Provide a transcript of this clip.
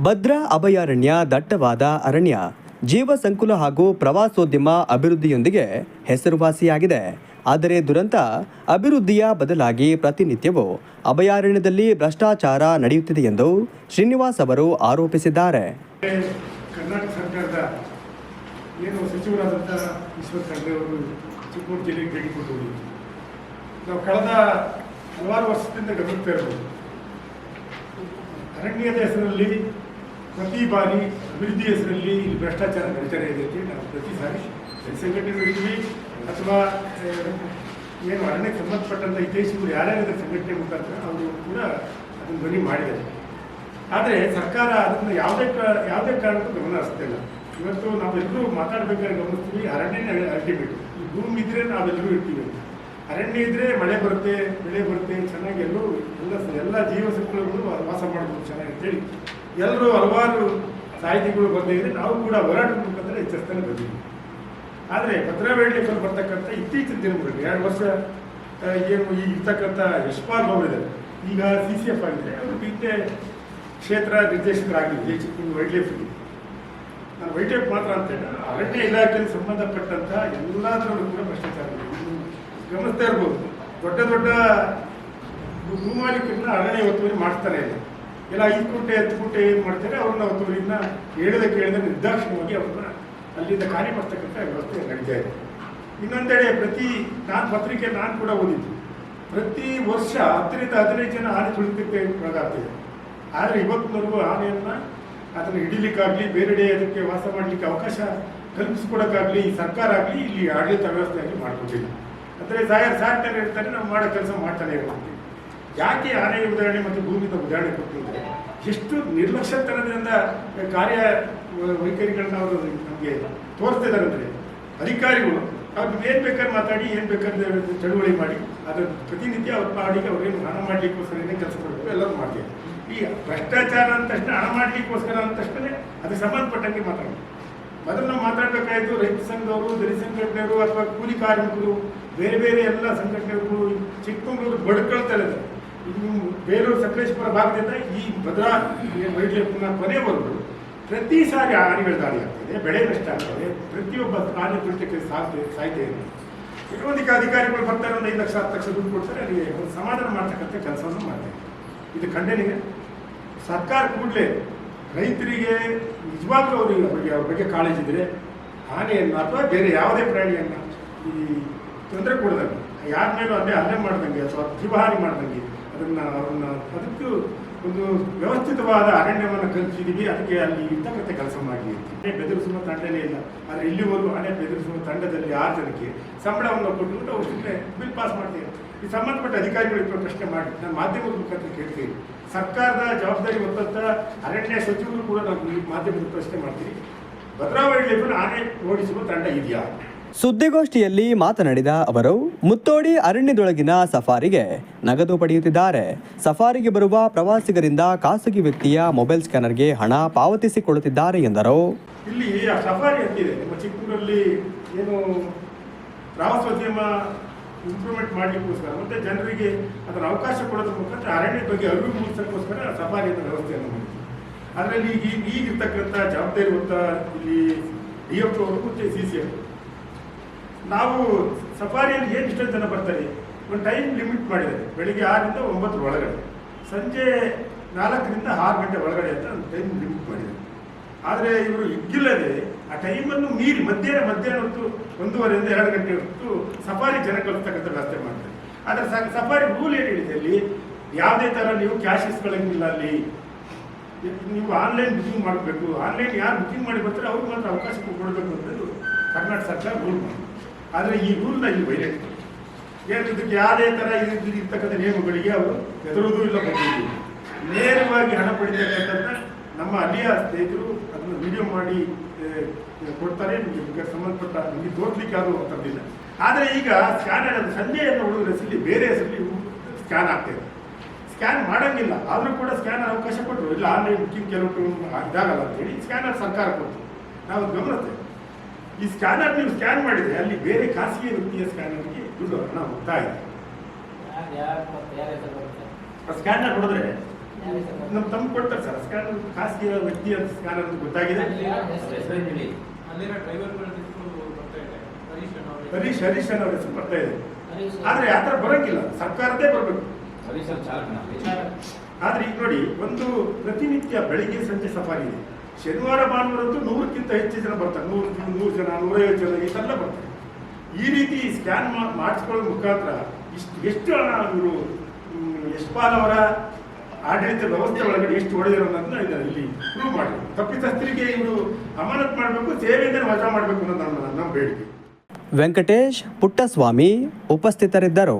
ಭದ್ರಾ ಅಭಯಾರಣ್ಯ ದಟ್ಟವಾದ ಅರಣ್ಯ, ಜೀವ ಸಂಕುಲ ಹಾಗೂ ಪ್ರವಾಸೋದ್ಯಮ ಅಭಿವೃದ್ಧಿಯೊಂದಿಗೆ ಹೆಸರುವಾಸಿಯಾಗಿದೆ. ಆದರೆ ದುರಂತ ಅಭಿವೃದ್ಧಿಯ ಬದಲಾಗಿ ಪ್ರತಿನಿತ್ಯವೂ ಅಭಯಾರಣ್ಯದಲ್ಲಿ ಭ್ರಷ್ಟಾಚಾರ ನಡೆಯುತ್ತಿದೆ ಎಂದು ಶ್ರೀನಿವಾಸ್ ಅವರು ಆರೋಪಿಸಿದ್ದಾರೆ. ಕರ್ನಾಟಕ ಸರ್ಕಾರದ ಏನು ಸಚಿವರಾದಂಥ ಈಶ್ವರ್ ಖಂಡ್ರೆ ಅವರು ಚಿಕ್ಕಮಗಳೂರು ಜಿಲ್ಲೆಗೆ ಭೇಟಿ ಕೊಟ್ಟು ನಾವು ಕಳೆದ ಹಲವಾರು ವರ್ಷದಿಂದ ಗಮನಿಸ್ತಾ ಇರ್ಬೋದು. ಅರಣ್ಯದ ಹೆಸರಲ್ಲಿ ಪ್ರತಿ ಬಾರಿ ಅಭಿವೃದ್ಧಿ ಹೆಸರಲ್ಲಿ ಇಲ್ಲಿ ಭ್ರಷ್ಟಾಚಾರ ನಡೀತಾನೆ ಇದೆ ಅಂತ ನಾವು ಪ್ರತಿ ಸಾರಿ ಸಂಘಟನೆಗಳಿದ್ದೀವಿ ಅಥವಾ ಏನು ಅರಣ್ಯಕ್ಕೆ ಸಂಬಂಧಪಟ್ಟಂಥ ಹಿತೈಷಿಗಳು ಯಾರ್ಯಾರಿದ್ದಾರೆ ಸಂಘಟನೆ ಮುಖಾಂತರ ಅವರು ಕೂಡ ಅದನ್ನು ಧ್ವನಿ ಮಾಡಿದ್ದಾರೆ. ಆದರೆ ಸರ್ಕಾರ ಅದನ್ನು ಯಾವುದೇ ಕಾರಣಕ್ಕೂ ಗಮನ ಹರಿಸ್ತಿಲ್ಲ. ಇವತ್ತು ನಾವೆಲ್ಲರೂ ಮಾತಾಡಬೇಕಾದ್ರೆ ಗಮನಿಸ್ತೀವಿ, ಅರಣ್ಯನೇ ಅಲ್ಟಿಮೇಟ್. ಈ ಭೂಮಿ ಇದ್ದರೆ ನಾವೆಲ್ಲರೂ ಇರ್ತೀವಿ. ಅರಣ್ಯ ಇದ್ದರೆ ಮಳೆ ಬರುತ್ತೆ, ಬೆಳೆ ಬರುತ್ತೆ, ಚೆನ್ನಾಗಿ ಎಲ್ಲ ಜೀವ ಸಂಕುಲಗಳು ವಾಸ ಮಾಡ್ಬೋದು ಚೆನ್ನಾಗಿ ಅಂತೇಳಿ ಎಲ್ಲರೂ ಹಲವಾರು ಸಾಹಿತಿಗಳು ಬಂದಿದ್ರೆ ನಾವು ಕೂಡ ಹೋರಾಟದ ಮುಖಾಂತರ ಎಚ್ಚರಿಸ್ತಾನೆ ಬಂದಿದ್ದೀವಿ. ಆದರೆ ಭದ್ರಾ ವೈಲ್ಡ್ಲೈಫಲ್ಲಿ ಬರ್ತಕ್ಕಂಥ ಇತ್ತೀಚಿನ ದಿನಗಳಲ್ಲಿ 2 ವರ್ಷ ಏನು ಈಗ ಇರ್ತಕ್ಕಂಥ ಯಶ್ಪಾಲ್ ಅವರಿದ್ದಾರೆ, ಈಗ CCF ಆಗಿದೆ, ಅವರು ಬಿದ್ದೆ ಕ್ಷೇತ್ರ ನಿರ್ದೇಶಕರಾಗಿದ್ದೆ ಚಿಕ್ಕಮಗಳೂರು ವೈಲ್ಡ್ಲೈಫ್ಗೆ. ನಾನು ವೈಲ್ಡ್ಲೈಫ್ ಮಾತ್ರ ಅಂತೇಳಿ ಅರಣ್ಯ ಇಲಾಖೆಯಲ್ಲಿ ಸಂಬಂಧಪಟ್ಟಂಥ ಎಲ್ಲದರಲ್ಲೂ ಕೂಡ ಭ್ರಷ್ಟಾಚಾರ ಗಮನಿಸ್ತಾ ಇರ್ಬೋದು. ದೊಡ್ಡ ದೊಡ್ಡ ಭೂಮಾಲೀಕರನ್ನ ಅರಣ್ಯ ಒತ್ತುವರಿ ಮಾಡ್ತಾನೆ ಇಲ್ಲ. ಎಲ್ಲ 5 ಗುಂಟೆ 10 ಗುಂಟೆ ಏನು ಮಾಡ್ತಾರೆ ಅವ್ರನ್ನ ಒತ್ತುವರಿನ ಕೇಳಿದ ನಿರ್ದಾಕ್ಷಿಣ್ಯವಾಗಿ ಅವ್ರನ್ನ ಅಲ್ಲಿಂದ ಖಾಲಿ ಮಾಡ್ತಕ್ಕಂಥ ವ್ಯವಸ್ಥೆ ನಡೀತಾ ಇದೆ. ಇನ್ನೊಂದೆಡೆ ಪತ್ರಿಕೆ ನಾನು ಕೂಡ ಓದಿದ್ದು, ಪ್ರತಿ ವರ್ಷ 10 ರಿಂದ 15 ಜನ ಆನೆ ತುಳಿತಕ್ಕೆ ಒಳಗಾಗ್ತಿದೆ. ಆದರೆ ಇವತ್ತಿನವರೆಗೂ ಆನೆಯನ್ನು ಅದನ್ನು ಹಿಡಿಲಿಕ್ಕಾಗಲಿ ಬೇರೆಡೆ ಅದಕ್ಕೆ ವಾಸ ಮಾಡಲಿಕ್ಕೆ ಅವಕಾಶ ಕಲ್ಪಿಸ್ಕೊಡೋಕ್ಕಾಗಲಿ ಸರ್ಕಾರ ಆಗಲಿ ಇಲ್ಲಿ ಆಡಳಿತ ವ್ಯವಸ್ಥೆ ಆಗಲಿ ಮಾಡಿಕೊಟ್ಟಿಲ್ಲ. ಅಂದರೆ ಸಾರ್ತಾನೆ ಇರ್ತಾರೆ, ನಾವು ಮಾಡೋ ಕೆಲಸ ಮಾಡ್ತಾನೆ ಇರ್ತೀವಿ. ಯಾಕೆ ಆನೆ ಉದಾಹರಣೆ ಮತ್ತು ಭೂಮಿದ ಉದಾಹರಣೆ ಕೊಟ್ಟಿದ್ದಾರೆ? ಎಷ್ಟು ನಿರ್ಲಕ್ಷ್ಯತನದಿಂದ ಕಾರ್ಯ ವೈಖರಿಗಳನ್ನ ಅವರು ನಮಗೆ ತೋರಿಸ್ತಿದ್ದಾರೆ ಅಂದರೆ ಅಧಿಕಾರಿಗಳು ಅವ್ರು ಏನು ಬೇಕಾದ್ರೆ ಮಾತಾಡಿ ಏನು ಬೇಕಾದ್ರೆ ಚಳುವಳಿ ಮಾಡಿ ಅದರ ಪ್ರತಿನಿತ್ಯ ಅವ್ರ ಪಾಡಿಗೆ ಅವ್ರೇನು ಹಣ ಮಾಡಲಿಕ್ಕೋಸ್ಕರ ಏನೇ ಕೆಲಸ ಮಾಡಬೇಕು ಎಲ್ಲರೂ ಮಾಡ್ತೀವಿ. ಈ ಭ್ರಷ್ಟಾಚಾರ ಅಂದ ತಕ್ಷಣ ಹಣ ಮಾಡಲಿಕ್ಕೋಸ್ಕರ ಅಂದ ತಕ್ಷಣ ಅದಕ್ಕೆ ಸಂಬಂಧಪಟ್ಟಂಗೆ ಮಾತಾಡೋದು. ಮೊದಲು ನಾವು ಮಾತಾಡಬೇಕಾಯಿತು ರೈತ ಸಂಘದವರು, ದಲಿತ ಸಂಘಟನೆಯವರು ಅಥವಾ ಕೂಲಿ ಕಾರ್ಮಿಕರು, ಬೇರೆ ಬೇರೆ ಎಲ್ಲ ಸಂಘಟನೆಗಳು ಚಿಕ್ಕಮಗಳೂರು ಬಡ್ಕೊಳ್ತಾ ಇದ್ದಾರೆ. ಇನ್ನು ಬೇಲೂರು ಸಕಲೇಶ್ವರ ಭಾಗದಿಂದ ಈ ಭದ್ರಾ ವೈಲ್ಡ್ಲೈಫ್ನ ಕೊನೆವರೆಗೂ ಪ್ರತಿ ಸಾರಿ ಆನೆಗಳು ದಾಳಿ ಆಗ್ತಿದೆ, ಬೆಳೆ ನಷ್ಟ ಆಗ್ತದೆ, ಪ್ರತಿಯೊಬ್ಬ ಆನೆ ತುಳಿತಕ್ಕೆ ಸಾಯ್ತಾ ಇದೆ. ಕೆಲವೊಂದಿಗೆ ಅಧಿಕಾರಿಗಳು ಬರ್ತಾರೆ, 5 ಲಕ್ಷ 10 ಲಕ್ಷ ದುಡ್ಡು ಕೊಡ್ತಾರೆ, ಅಲ್ಲಿ ಸಮಾಧಾನ ಮಾಡ್ತಕ್ಕಂಥ ಕೆಲಸವನ್ನು ಮಾಡ್ತಾರೆ. ಇದು ಖಂಡನೆಗೆ ಸರ್ಕಾರ ಕೂಡಲೇ ರೈತರಿಗೆ ನಿಜವಾಗ್ಲೂ ಅವ್ರ ಬಗ್ಗೆ ಕಾಳಜಿ ಇದ್ದರೆ ಆನೆಯನ್ನು ಅಥವಾ ಬೇರೆ ಯಾವುದೇ ಪ್ರಾಣಿಯನ್ನು ಈ ತೊಂದರೆ ಕೊಡದಂಗೆ, ಯಾರ ಮೇಲೂ ಹಲ್ಲೆ ಮಾಡ್ದಂಗೆ ಅಥವಾ ಜೀವಹಾನಿ ಮಾಡ್ದಂಗೆ ಅವ್ರನ್ನ ಅದಕ್ಕೂ ಒಂದು ವ್ಯವಸ್ಥಿತವಾದ ಅರಣ್ಯವನ್ನು ಕಲ್ಪಿಸಿದ್ದೀವಿ. ಅದಕ್ಕೆ ಅಲ್ಲಿ ಇರ್ತಕ್ಕಂಥ ಕೆಲಸ ಮಾಡಿ ಬೆದರಿಸುವ ತಂಡನೇ ಇಲ್ಲ. ಆದರೆ ಇಲ್ಲಿವರೆಗೂ ಆನೆ ಬೆದರಿಸುವ ತಂಡದಲ್ಲಿ 6 ಜನಕ್ಕೆ ಸಂಬಳವನ್ನು ಕೊಟ್ಟುಬಿಟ್ಟು ಅವಷ್ಟೇ ಬಿಲ್ ಪಾಸ್ ಮಾಡ್ತೀವಿ. ಈ ಸಂಬಂಧಪಟ್ಟ ಅಧಿಕಾರಿಗಳು ಪ್ರಶ್ನೆ ಮಾಡಿ ನಾನು ಮಾಧ್ಯಮದ ಮುಖಾಂತರ ಕೇಳ್ತೀವಿ. ಸರ್ಕಾರದ ಜವಾಬ್ದಾರಿ ಹೊತ್ತಂತ ಅರಣ್ಯ ಸಚಿವರು ಕೂಡ ನಾವು ಈ ಮಾಧ್ಯಮದ ಪ್ರಶ್ನೆ ಮಾಡ್ತೀವಿ, ಭದ್ರಾ ವೈಲ್ಡ್ಲೈಫ್ ಆನೆ ಓಡಿಸುವ ತಂಡ ಇದೆಯಾ? ಸುದ್ದಿಗೋಷ್ಠಿಯಲ್ಲಿ ಮಾತನಾಡಿದ ಅವರು, ಮುತ್ತೋಡಿ ಅರಣ್ಯದೊಳಗಿನ ಸಫಾರಿಗೆ ನಗದು ಪಡೆಯುತ್ತಿದ್ದಾರೆ. ಸಫಾರಿಗೆ ಬರುವ ಪ್ರವಾಸಿಗರಿಂದ ಖಾಸಗಿ ವ್ಯಕ್ತಿಯ ಮೊಬೈಲ್ ಸ್ಕ್ಯಾನರ್ಗೆ ಹಣ ಪಾವತಿಸಿಕೊಳ್ಳುತ್ತಿದ್ದಾರೆ ಎಂದರು. ಇಲ್ಲಿ ಸಫಾರಿ ಅಂತಿದೆ ನಮ್ಮ ಚಿಕ್ಕಮಗಳೂರಲ್ಲಿ, ಏನು ಪ್ರವಾಸೋದ್ಯಮ ಇಂಪ್ರೂವ್ಮೆಂಟ್ ಮಾಡಲಿಕ್ಕೋಸ್ಕರ ಮತ್ತು ಜನರಿಗೆ ಅದರ ಅವಕಾಶ ಕೊಡೋದ್ರ ಮುಖಾಂತರ ಅರಣ್ಯ ಬಗ್ಗೆ ಅರಿವು ಮೂಡಿಸೋಕ್ಕೋಸ್ಕರ ಸಫಾರಿ ಅನ್ನೋ ವ್ಯವಸ್ಥೆಯನ್ನು ಮಾಡಿದ್ವಿ. ಅದರಲ್ಲಿ ಈಗಿರ್ತಕ್ಕಂಥ ಜವಾಬ್ದಾರಿ ಹೊತ್ತ ಇಲ್ಲಿ DFO ಅವರು ಮತ್ತು CCF ನಾವು ಸಫಾರಿಯಲ್ಲಿ ಏನು ಇಷ್ಟೊಂದು ಜನ ಬರ್ತಾರೆ, ಒಂದು ಟೈಮ್ ಲಿಮಿಟ್ ಮಾಡಿದ್ದಾರೆ. ಬೆಳಿಗ್ಗೆ 6 ರಿಂದ 9 ಒಳಗಡೆ, ಸಂಜೆ 4 ರಿಂದ 6 ಗಂಟೆ ಒಳಗಡೆ ಅಂತ ಒಂದು ಟೈಮ್ ಲಿಮಿಟ್ ಮಾಡಿದ್ದಾರೆ. ಆದರೆ ಇವರು ಇಗ್ಗಿಲ್ಲದೆ ಆ ಟೈಮನ್ನು ಮೀರಿ ಮಧ್ಯಾಹ್ನ ಹೊತ್ತು 1:30 ರಿಂದ 2 ಗಂಟೆ ಹೊತ್ತು ಸಫಾರಿ ಜನ ಕಳಿಸ್ತಕ್ಕಂಥ ವ್ಯವಸ್ಥೆ ಮಾಡ್ತಾರೆ. ಆದರೆ ಸಫಾರಿ ರೂಲ್ ಏನು ಹೇಳಿದೆ, ಅಲ್ಲಿ ಯಾವುದೇ ಥರ ನೀವು ಕ್ಯಾಶ್ ಇಸ್ಕೊಳ್ಳೋಂಗಿಲ್ಲ. ಅಲ್ಲಿ ನೀವು ಆನ್ಲೈನ್ ಬುಕಿಂಗ್ ಮಾಡಬೇಕು. ಆನ್ಲೈನ್ ಯಾರು ಬುಕಿಂಗ್ ಮಾಡಿ ಬರ್ತಾರೆ ಅವ್ರಿಗೆ ಮಾತ್ರ ಅವಕಾಶ ಕೊಡಬೇಕು ಅಂತಂದು ಕರ್ನಾಟಕ ಸರ್ಕಾರ ರೂಲ್ ಮಾಡಿ. ಆದರೆ ಈ ರೂಲ್ನ ಇಲ್ಲಿ ವೈಲೇಟ್ ಏನು, ಇದಕ್ಕೆ ಯಾವುದೇ ಥರ ಇರ್ತಕ್ಕಂಥ ನಿಯಮಗಳಿಗೆ ಅವರು ಹೆದರೋದು ಇಲ್ಲ, ಬಂದಿದ್ದೀವಿ. ನೇರವಾಗಿ ಹಣ ಪಡಿತಕ್ಕಂಥದ್ದನ್ನ ನಮ್ಮ ಅಲ್ಲಿಯ ಸ್ನೇಹಿತರು ಅದನ್ನು ವಿಡಿಯೋ ಮಾಡಿ ಕೊಡ್ತಾರೆ. ನಿಮಗೆ ಸಂಬಂಧಪಟ್ಟ ನಿಮಗೆ ತೋರಿಸಲಿಕ್ಕೆ ಅದು ಅಂಥದ್ದಿಲ್ಲ. ಆದರೆ ಈಗ ಸ್ಕ್ಯಾನರ್ ಅದು ಸಂಜೆಯನ್ನು ಹುಡುಗರ ಹೆಸರಲ್ಲಿ ಬೇರೆ ಹೆಸರಲ್ಲಿ ಸ್ಕ್ಯಾನ್ ಆಗ್ತಾಯಿದೆ. ಸ್ಕ್ಯಾನ್ ಮಾಡೋಂಗಿಲ್ಲ, ಆದರೂ ಕೂಡ ಸ್ಕ್ಯಾನರ್ ಅವಕಾಶ ಕೊಟ್ಟರು. ಇಲ್ಲ ಆನ್ಲೈನ್ ಬುಕ್ಕಿಂಗ್ ಕೆಲವು ಇದಾಗಲ್ಲ ಅಂತೇಳಿ ಸ್ಕ್ಯಾನರ್ ಸರ್ಕಾರ ಕೊಟ್ಟು ನಾವು ಗಮನಿಸ್ತೇವೆ. ಈ ಸ್ಕ್ಯಾನರ್ ನೀವು ಸ್ಕ್ಯಾನ್ ಮಾಡಿದರೆ ಅಲ್ಲಿ ಬೇರೆ ಖಾಸಗಿ ವ್ಯಕ್ತಿಯ ಸ್ಕ್ಯಾನರ್ಗೆ ದುಡ್ಡು ಹಣ ಹೋಗ್ತಾ ಇದೆ. ಸ್ಕ್ಯಾನರ್ ಹೊಡೆದ್ರೆ ನಮ್ಮ ತಮ್ಮ ಕೊಡ್ತಾರೆ ಸರ್ ಸ್ಕ್ಯಾನ್, ಖಾಸಗಿ ವ್ಯಕ್ತಿ ಅಂತ ಸ್ಕ್ಯಾನ್ ಅಂತ ಗೊತ್ತಾಗಿದೆ. ಹರೀಶ್ ಅನ್ನೋ ಹೆಸರು ಬರ್ತಾ ಇದೆ. ಆದ್ರೆ ಆ ಥರ ಬರೋಂಗಿಲ್ಲ, ಸರ್ಕಾರದೇ ಬರಬೇಕು. ಆದ್ರೆ ಈಗ ನೋಡಿ, ಒಂದು ಪ್ರತಿನಿತ್ಯ ಬೆಳಿಗ್ಗೆ ಸಂಜೆ ಸಫಾರಿ ಇದೆ. ಶನಿವಾರ ಭಾನುವಾರಂತೂ 100ಕ್ಕಿಂತ ಹೆಚ್ಚು ಜನ ಬರ್ತಾರೆ. 100 ಜನ, 150 ಜನ ಇಷ್ಟೆಲ್ಲ ಬರ್ತಾರೆ. ಈ ರೀತಿ ಸ್ಕ್ಯಾನ್ ಮಾಡಿಸ್ಕೊಳ್ಳೋ ಮುಖಾಂತರ ಎಷ್ಟು ಹಣ ಇವರು ಯಶ್ಪಾಲ್ ಅವರ ಆಡಳಿತ ವ್ಯವಸ್ಥೆ ಒಳಗಡೆ ಎಷ್ಟು ಹೊಡೆದಿರೋ ಅನ್ನೋದನ್ನ ಇಲ್ಲಿ ಪ್ರೂವ್ ಮಾಡಿ ತಪ್ಪಿತಸ್ಥರಿಗೆ ಇವರು ಅಮಾನತ್ ಮಾಡಬೇಕು, ಸೇವೆಯಿಂದ ವಜಾ ಮಾಡಬೇಕು ಅನ್ನೋದು ನಮ್ಮ ಬೇಡಿಕೆ. ವೆಂಕಟೇಶ್, ಪುಟ್ಟಸ್ವಾಮಿ ಉಪಸ್ಥಿತರಿದ್ದರು.